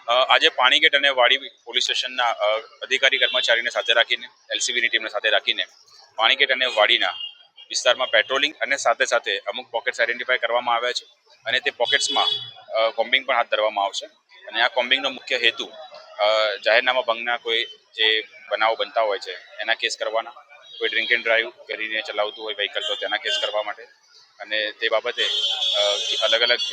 આજે પાણીગેટ અને વાડી પોલીસ સ્ટેશનના અધિકારી કર્મચારીને સાથે રાખીને એલસીબીની ટીમને સાથે રાખીને પાણીગેટ અને વાડીના વિસ્તારમાં પેટ્રોલિંગ અને સાથે સાથે અમુક પોકેટ્સ આઈડેન્ટિફાઈ કરવામાં આવ્યા છે અને તે પોકેટ્સમાં કોમ્બિંગ પણ હાથ ધરવામાં આવશે. અને આ કોમ્બિંગનો મુખ્ય હેતુ જાહેરનામા ભંગના કોઈ જે બનાવો બનતા હોય છે એના કેસ કરવાના, કોઈ ડ્રિંક એન્ડ ડ્રાઈવ કરીને ચલાવતું હોય વ્હીકલ તો તેના કેસ કરવા માટે અને તે બાબતે અલગ અલગ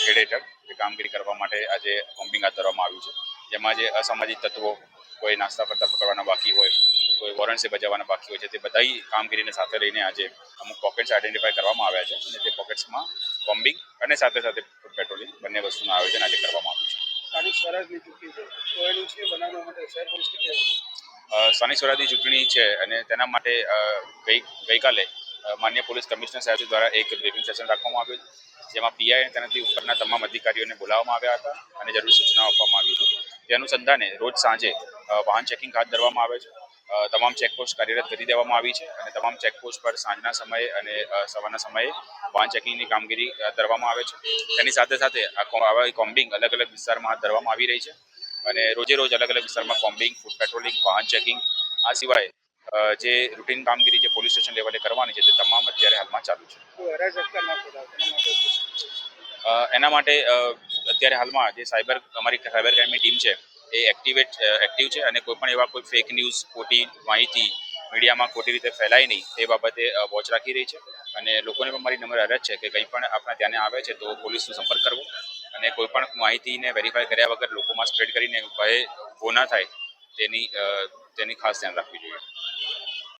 હેડ હેઠળ કામગીરી કરવા માટે આજે કોમ્બિંગ હાથ ધરવામાં આવ્યું છે. જેમાં જે અસામાજિક તત્વો કોઈ નાસ્તા કરતા પકડવાના બાકી હોય, કોઈ વોરંટ્સ બજાવવાના બાકી હોય છે, તે બધા કામગીરીને સાથે લઈને આજે અમુક પોકેટ્સ આઈડેન્ટિફાઈ કરવામાં આવ્યા છે અને તે પોકેટ્સમાં કોમ્બિંગ અને સાથે સાથે પેટ્રોલિંગ બંને વસ્તુનું આયોજન આજે કરવામાં આવ્યું છે. સ્થાનિક સ્વરાજની ચૂંટણી છે તો એનું છે બનાવવા માટે શહેર પોલીસ સ્થાનિક સ્વરાજની ચૂંટણી છે અને તેના માટે ગઈકાલે માન્ય પોલીસ કમિશનર સાહેબ દ્વારા એક બ્રીફિંગ સેશન રાખવામાં આવ્યું હતું, જેમાં પીઆઈ અને તેનાથી ઉપરના તમામ અધિકારીઓને બોલાવવામાં આવ્યા હતા અને જરૂરી સૂચનાઓ આપવામાં આવી હતી. તે અનુસંધાને રોજ સાંજે વાહન ચેકિંગ હાથ ધરવામાં આવે છે. તમામ ચેકપોસ્ટ કાર્યરત કરી દેવામાં આવી છે અને તમામ ચેકપોસ્ટ પર સાંજના સમયે અને સવારના સમયે વાહન ચેકિંગની કામગીરી ધરવામાં આવે છે. તેની સાથે સાથે આ કોમ્બિંગ અલગ અલગ વિસ્તારમાં હાથ ધરવામાં આવી રહી છે અને રોજે રોજ અલગ અલગ વિસ્તારમાં કોમ્બિંગ, ફૂડ પેટ્રોલિંગ, વાહન ચેકિંગ, આ સિવાય જે રૂટીન કામગીરી જે પોલીસ સ્ટેશન લેવલે કરવાની છે તે તમામ અત્યારે હાલમાં ચાલુ છે. એના માટે અત્યારે હાલમાં જે અમારી સાયબર ક્રાઇમની ટીમ છે એ એક્ટિવ છે અને કોઈ પણ એવા કોઈ ફેક ન્યૂઝ, ખોટી માહિતી મીડિયામાં ખોટી રીતે ફેલાય નહીં તે બાબતે વોચ રાખી રહી છે અને લોકોને પણ મારી નમ્ર અરજ છે કે કંઈ પણ આપણા ધ્યાને આવે છે તો પોલીસનો સંપર્ક કરવો અને કોઈ પણ માહિતીને વેરીફાઈ કર્યા વગર લોકોમાં સ્પ્રેડ કરીને ભય ઊભો ના થાય તેની ખાસ ધ્યાન રાખવી જોઈએ.